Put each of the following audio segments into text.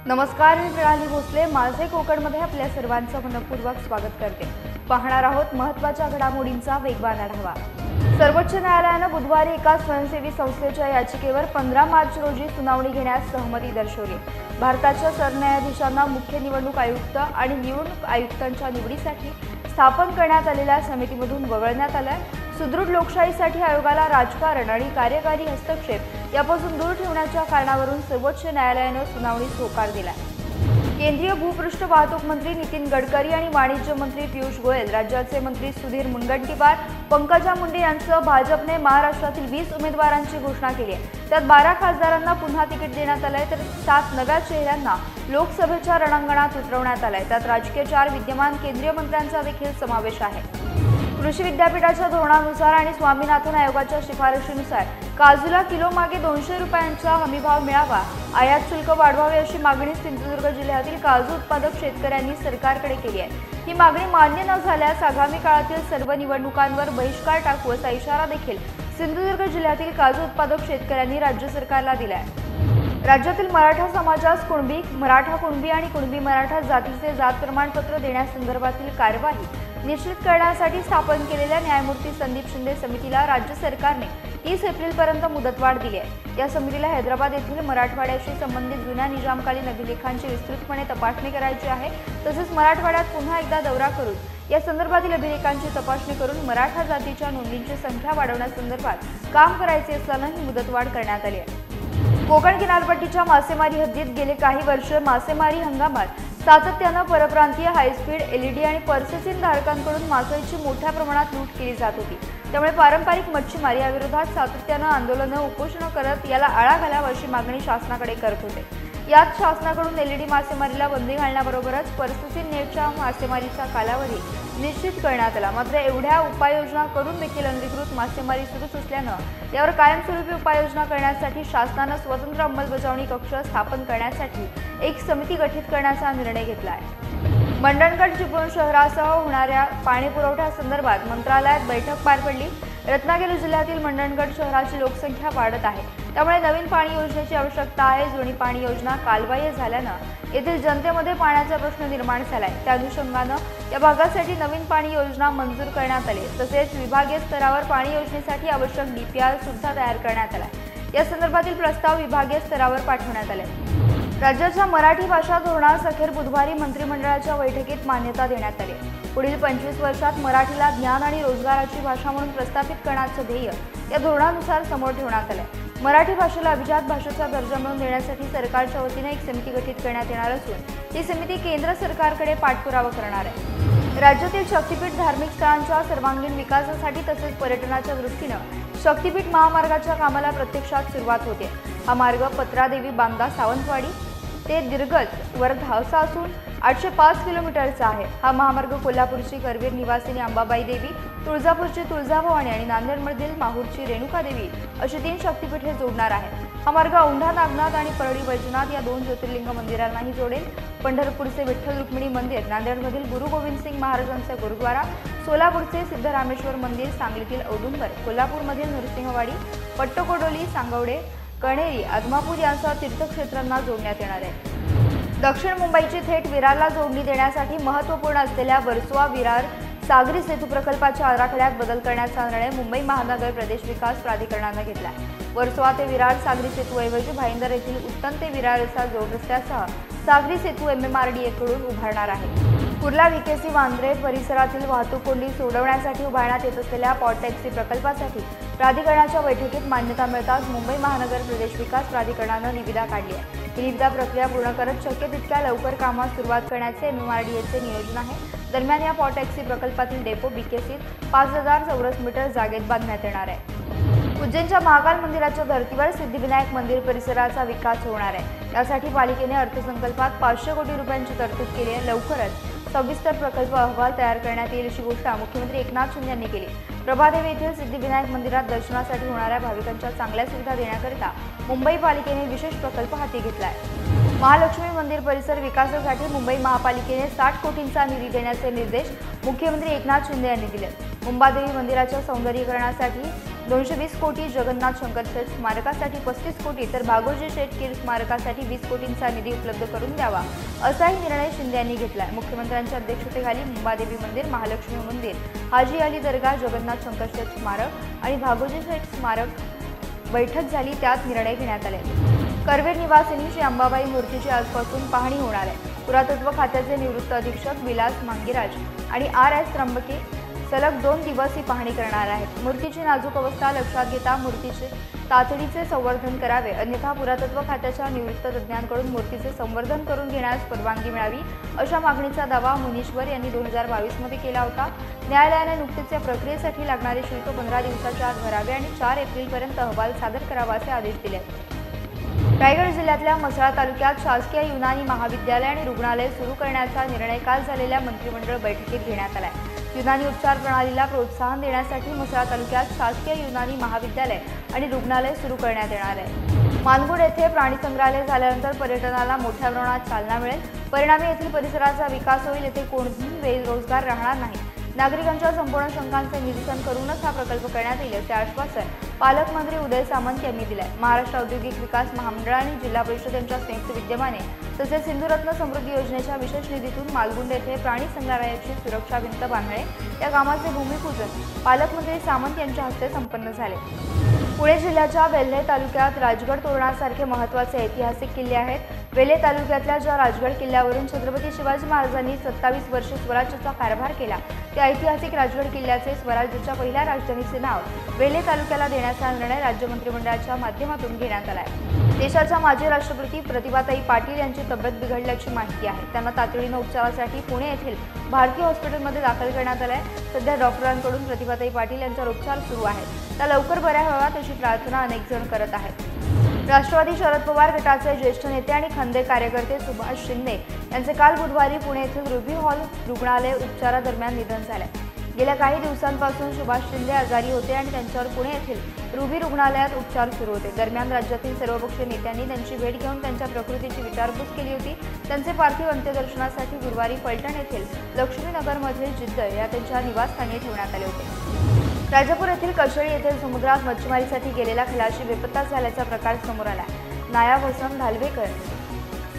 नमस्कार, मी प्रणाली भोसले माझे कोकणमध्ये आपल्या सर्वांचं मनपूर्वक स्वागत करते। पाहणार आहोत महत्त्वाच्या घडामोडींचा वेगवान आढावा। सर्वोच्च न्यायालयाने बुधवारी एका स्वयंसेवी संस्थेच्या याचिकेवर 15 मार्च रोजी सुनावणी घेण्यास सहमती दर्शवली। भारताच्या सरन्यायाधीशांना मुख्य निवडणूक आयुक्त आणि निवडणूक आयुक्तांच्या निवडीसाठी स्थापन करण्यात आलेल्या समितीमधून वगळण्यात आले। सुदृढ लोकशाहीसाठी आयोगाला राजकारण आणि कार्यकारी हस्तक्षेप यापासून दूर ठेवण्याच्या कारणावरून सर्वोच्च न्यायालयाने सुनावणीस होकार दिला। केंद्रीय भूपृष्ठ वाहतूक मंत्री नितीन गडकरी आणि वाणिज्य मंत्री पियुष गोयल, राज्याचे मंत्री सुधीर मुनगंटीवार, पंकजा मुंडे यांसह भाजपने महाराष्ट्रातील 20 उमेदवारांची घोषणा केली आहे। त्यात 12 खासदारांना पुन्हा तिकीट देण्यात आले तर 7 नव्या चेहऱ्यांना लोकसभेच्या रणांगणात उतरवण्यात आले। त्यात राजकीय 4 विद्यमान केंद्रीय मंत्र्यांचा देखील समावेश आहे। कृषी विद्यापीठाच्या धोरणानुसार आणि स्वामीनाथन आयोगाच्या शिफारशीनुसार काजूला किलो मागे 200 रुपयांचा हमीभाव मिळावा, आयात शुल्क वाढवावे अशी मागणी सिंधुदुर्ग जिल्ह्यातील काजू उत्पादक शेतकऱ्यांनी सरकारकडे केली आहे। ही मागणी मान्य न झाल्यास आगामी काळातील सर्व निवडणुकांवर बहिष्कार टाकू असा इशारा देखील सिंधुदुर्ग जिल्ह्यातील काजू उत्पादक शेतकऱ्यांनी राज्य सरकारला दिला आहे। राज्यातील मराठा समाजास मराठा कुणबी आणि कुणबी मराठा जातीचे जात प्रमाणपत्र देण्यासंदर्भातील कार्यवाही निश्चित करण्यासाठी स्थापन केलेल्या न्यायमूर्ती संदीप शिंदे समितीला राज्य सरकारने 30 एप्रिलपर्यंत मुदतवाढ दिली आहे। या समितीला हैदराबाद येथील मराठवाड्याशी संबंधित जुन्या निजामकालीन अभिलेखांची विस्तृतपणे तपासणी करायची आहे। तसेच मराठवाड्यात पुन्हा एकदा दौरा करून या संदर्भातील अभिलेखांची तपासणी करून मराठा जातीच्या नोंदींची संख्या वाढवण्यासंदर्भात काम करायचे असल्याने ही मुदतवाढ करण्यात आली आहे। कोकण किनारपट्टीच्या मासेमारी हद्दीत गेले काही वर्ष मासेमारी हंगामात सातत्याने परप्रांतीय हायस्पीड LED आणि पर्सेसिन धारकांकडून मासळीची मोठ्या प्रमाणात लूट केली जात होती। त्यामुळे पारंपरिक मच्छीमारी याविरोधात सातत्याने आंदोलने उपोषण करत याला आळा घालावा अशी मागणी शासनाकडे करत होते। यात शासनाकडून LED मासेमारीला बंदी घालण्याबरोबरच पर्सेसिन नेटच्या मासेमारीचा कालावधी निश्चित करण्यात आला। मात्र एवढ्या उपाययोजना करून देखील अनधिकृत मासेमारी सुरूच असल्याने यावर कायमस्वरूपी उपाययोजना करण्यासाठी शासनाने स्वतंत्र अंमलबजावणी कक्ष स्थापन करण्यासाठी एक समिती गठीत करण्याचा निर्णय घेतला आहे। मंडणगड चिपळूण शहरासह होणाऱ्या पाणी पुरवठ्यासंदर्भात मंत्रालयात बैठक पार पडली। रत्नागिरी जिल्ह्यातील मंडणगड शहराची लोकसंख्या वाढत आहे, त्यामुळे नवीन पाणी योजनेची आवश्यकता आहे। जुनी पाणी योजना कालबाह्य झाल्याने येथील जनतेमध्ये पाण्याचा प्रश्न निर्माण झालाय। त्या अनुषंगाने या भागासाठी नवीन पाणी योजना मंजूर करण्यात आली। तसेच विभागीय स्तरावर पाणी योजनेसाठी आवश्यक DPR सुद्धा तयार करण्यात आला। या संदर्भातील प्रस्ताव विभागीय स्तरावर पाठवण्यात आले। राज्याच्या मराठी भाषा धोरणास अखेर बुधवारी मंत्रिमंडळाच्या बैठकीत मान्यता देण्यात आली। पुढील 25 वर्षात मराठीला ज्ञान आणि रोजगाराची भाषा म्हणून प्रस्थापित करण्याचे ध्येय या धोरणानुसार समोर ठेवण्यात आले। मराठी भाषेला अभिजात भाषेचा दर्जा मिळवून देण्यासाठी सरकारच्या वतीने एक समिती गठीत करण्यात येणार असून ही समिती केंद्र सरकारकडे पाठपुरावा करणार आहे। राज्यातील शक्तीपीठ धार्मिक स्थळांच्या सर्वांगीण विकासासाठी तसेच पर्यटनाच्या दृष्टीने शक्तीपीठ महामार्गाच्या कामाला प्रत्यक्षात सुरुवात होते। हा मार्ग पत्रादेवी बांदा सावंतवाडी ते दिरगज वर्धा असा असून 805 किलोमीटरचा आहे। हा महामार्ग कोल्हापूरची करवीर निवासिनी अंबाबाई देवी, तुळजापूरची तुळजाभवानी आणि नांदेडमधील माहूरची रेणुका देवी अशी 3 शक्तीपीठे जोडणार आहे। हा मार्ग औंढा नागनाथ आणि परळी वैजनाथ या 2 ज्योतिर्लिंग मंदिरांनाही जोडेल। पंढरपूरचे विठ्ठल रुक्मिणी मंदिर, नांदेडमधील गुरु गोविंद सिंग महाराजांचा गुरुद्वारा, सोलापूरचे सिद्धरामेश्वर मंदिर, सांगलीतील औदुंबर, कोल्हापूरमधील नरसिंहवाडी, पट्टकोडोली, सांगवडे, कणेरी, आदमापूर यांसह तीर्थक्षेत्रांना जोडण्यात येणार आहे। दक्षिण मुंबईची थेट विरारला जोडणी देण्यासाठी महत्त्वपूर्ण असलेल्या वर्सोवा-विरार सागरी सेतू प्रकल्पाच्या आराखड्यात बदल करण्याचा निर्णय मुंबई महानगर प्रदेश विकास प्राधिकरणाने घेतला आहे। वर्सोवा ते विरार सागरी सेतूऐवजी भाईंदर येथील उत्तम ते विरार असा जोड रस्त्यासह सागरी सेतू MMRDA कडून उभारणार आहे। कुर्ला VKC वांद्रे परिसरातील वाहतूक कोंडी सोडवण्यासाठी उभारण्यात येत असलेल्या पॉट टॅक्सी प्रकल्पासाठी प्राधिकरणाच्या बैठकीत मान्यता मिळताच मुंबई महानगर प्रदेश विकास प्राधिकरणाने निविदा काढली आहे। ही निविदा प्रक्रिया पूर्ण करत शक्य तितक्या लवकर कामास सुरुवात करण्याचे MMRDAचे नियोजन आहे। दरम्यान या पॉट टॅक्सी प्रकल्पातील डेपो BKCत 5000 चौरस मीटर जागेत बांधण्यात येणार आहे। उज्जैनच्या महाकाल मंदिराच्या धर्तीवर सिद्धिविनायक मंदिर परिसराचा विकास होणार आहे। यासाठी पालिकेने अर्थसंकल्पात 500 कोटी रुपयांची तरतूद केली आहे। लवकरच सविस्तर प्रकल्प अहवाल तयार करण्यात येईल अशी घोषणा मुख्यमंत्री एकनाथ शिंदे यांनी केली। प्रभादेवी येथील सिद्धिविनायक मंदिरात दर्शनासाठी होणाऱ्या भाविकांच्या चांगल्या सुविधा देण्याकरिता मुंबई पालिकेने विशेष प्रकल्प हाती घेतला आहे। महालक्ष्मी मंदिर परिसर विकासासाठी मुंबई महापालिकेने 60 कोटींचा निधी देण्याचे निर्देश मुख्यमंत्री एकनाथ शिंदे यांनी दिले। मुंबादेवी मंदिराच्या सौंदर्यीकरणासाठी 220 कोटी, जगन्नाथ शंकर शेठ स्मारकासाठी 35 कोटी तर भागोजी शेठ कीर स्मारकासाठी 20 कोटींचा निधी उपलब्ध करून द्यावा, असाही निर्णय शिंदे यांनी घेतला. मुख्यमंत्र्यांच्या अध्यक्षतेखाली मुंबादेवी मंदिर, महालक्ष्मी मंदिर, हाजी अली दर्गा, जगन्नाथ शंकर शेठ स्मारक आणि भागोजी शेठ स्मारक बैठक झाली. त्यात निर्णय घेण्यात आले. करवीर निवासिनी श्री अंबाबाई मूर्तीची आजपासून पाहणी होणार आहे. पुरातत्व खात्याचे निवृत्त अधीक्षक विलास मांगीराज आणि RS त्र्यंबके सलग 2 दिवस ही पाहणी करणार आहेत. मूर्तीची नाजूक अवस्था लक्षात घेता मूर्तीचे तातडीचे संवर्धन करावे, अन्यथा पुरातत्व खात्याच्या निवृत्त तज्ज्ञांकडून मूर्तीचे संवर्धन करून घेण्यास परवानगी मिळावी, अशा मागणीचा दावा मुनीश्वर यांनी 2022 मध्ये केला होता. न्यायालयाने नुकतेच या प्रक्रियेसाठी लागणारे शुल्क 15 दिवसाच्या आत भरावे आणि 4 एप्रिलपर्यंत अहवाल सादर करावा असे आदेश दिले. रायगड जिल्ह्यातल्या म्हसळा तालुक्यात शासकीय युनानी महाविद्यालय आणि रुग्णालय सुरू करण्याचा निर्णय काल झालेल्या मंत्रिमंडळ बैठकीत घेण्यात आला. युनानी उपचार प्रणालीला प्रोत्साहन देण्यासाठी म्हसळा तालुक्यात शासकीय युनानी महाविद्यालय आणि रुग्णालय सुरू करण्यात येणार आहे. मानगुड येथे प्राणी संग्रहालय झाल्यानंतर पर्यटनाला मोठ्या प्रमाणात चालना मिळेल. परिणामी येथील परिसराचा विकास होईल. येथे कोणतीही बेरोजगार राहणार नाही. नागरिकांच्या संपूर्ण शंकांचे निरसन करूनच हा प्रकल्प करण्यात येईल असे आश्वासन पालकमंत्री उदय सामंत यांनी दिले. महाराष्ट्र औद्योगिक विकास महामंडळ आणि जिल्हा परिषद यांच्या संयुक्त विद्यमाने तसेच सिंधुरत्न समृद्धी योजनेच्या विशेष निधीतून मालगुंड येथे प्राणी संग्रहालयाची सुरक्षा भिंत बांधणे या कामाचे भूमिपूजन पालकमंत्री सामंत यांच्या हस्ते संपन्न झाले. पुणे जिल्ह्याच्या वेल्हे तालुक्यात राजगड तोरणासारखे महत्त्वाचे ऐतिहासिक किल्ले आहेत. वेल्हे तालुक्यातल्या ज्या राजगड किल्ल्यावरून छत्रपती शिवाजी महाराजांनी 27 वर्षे स्वराज्याचा कारभार केला, त्या ऐतिहासिक राजगड किल्ल्याचे स्वराज्याच्या पहिल्या राजधानीचे नाव वेल्हे तालुक्याला देण्याचा निर्णय राज्य मंत्रिमंडळाच्या माध्यमातून घेण्यात आला आहे. देशाच्या माजी राष्ट्रपती प्रतिभाताई पाटील यांची तब्येत बिघडल्याची माहिती आहे. त्यांना तातडीने उपचारासाठी पुणे येथील भारतीय हॉस्पिटलमध्ये दाखल करण्यात आले आहे. सध्या डॉक्टरांकडून प्रतिभाताई पाटील यांच्यावर उपचार सुरू आहेत. त्या लवकर बऱ्या व्हाव्यात अशी प्रार्थना अनेक जण करत आहेत. राष्ट्रवादी शरद पवार गटाचे ज्येष्ठ नेते आणि खंदे कार्यकर्ते सुभाष शिंदे यांचे काल बुधवारी पुणे येथील रुबी हॉल रुग्णालय उपचारादरम्यान निधन झाले. गेल्या काही दिवसांपासून सुभाष शिंदे आजारी होते आणि त्यांच्यावर पुणे येथील रुबी रुग्णालयात उपचार सुरू होते. दरम्यान राज्यातील सर्वपक्षीय नेत्यांनी त्यांची भेट घेऊन त्यांच्या प्रकृतीची विचारपूस केली होती. त्यांचे पार्थिव अंत्यदर्शनासाठी गुरुवारी फलटण येथील लक्ष्मीनगरमधील जिद्द या त्यांच्या निवासस्थानी ठेवण्यात आले होते. राजापूर येथील कशेळी येथील समुद्रात मच्छीमारीसाठी गेलेला खलाशी बेपत्ता झाल्याचा प्रकार समोर आला. नायाब हसन धालवेकर,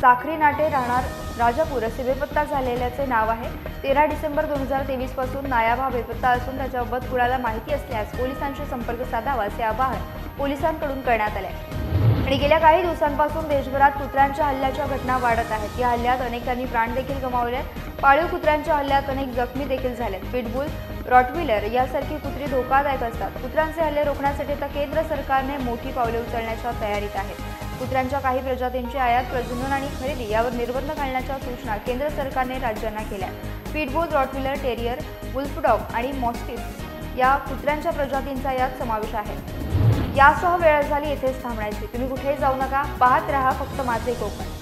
साखरी नाटे, राहणार राजापूर असे बेपत्ता झालेल्याचे नाव आहे. 13 डिसेंबर 2023 पासून नायाब हा बेपत्ता असून त्याच्याबाबत कुणाला माहिती असल्यास पोलिसांशी संपर्क साधावा असे आवाहन पोलिसांकडून करण्यात आले. आणि गेल्या काही दिवसांपासून देशभरात कुत्र्यांच्या हल्ल्याच्या घटना वाढत आहेत. या हल्ल्यात अनेकांनी प्राण देखील गमावले. पाळीव कुत्र्यांच्या हल्ल्यात अनेक जखमी देखील झाले. पिटबुल, रॉटव्हिलर यासारखी कुत्री धोकादायक असतात. कुत्र्यांचे हल्ले रोखण्यासाठी आता केंद्र सरकारने मोठी पावले उचलण्याच्या तयारीत आहे. कुत्र्यांच्या काही प्रजातींची आयात, प्रजनन आणि खरेदी यावर निर्बंध घालण्याच्या सूचना केंद्र सरकारने राज्यांना केल्या. पिटबुल, रॉटव्हिलर, टेरियर, वुल्फडॉग आणि मॉस्टिफ या कुत्र्यांच्या प्रजातींचा यात समावेश आहे. यासह वेळ झाली येथेच थांबण्याची. तुम्ही कुठेही जाऊ नका. पाहत रहा फक्त माझे कोकण.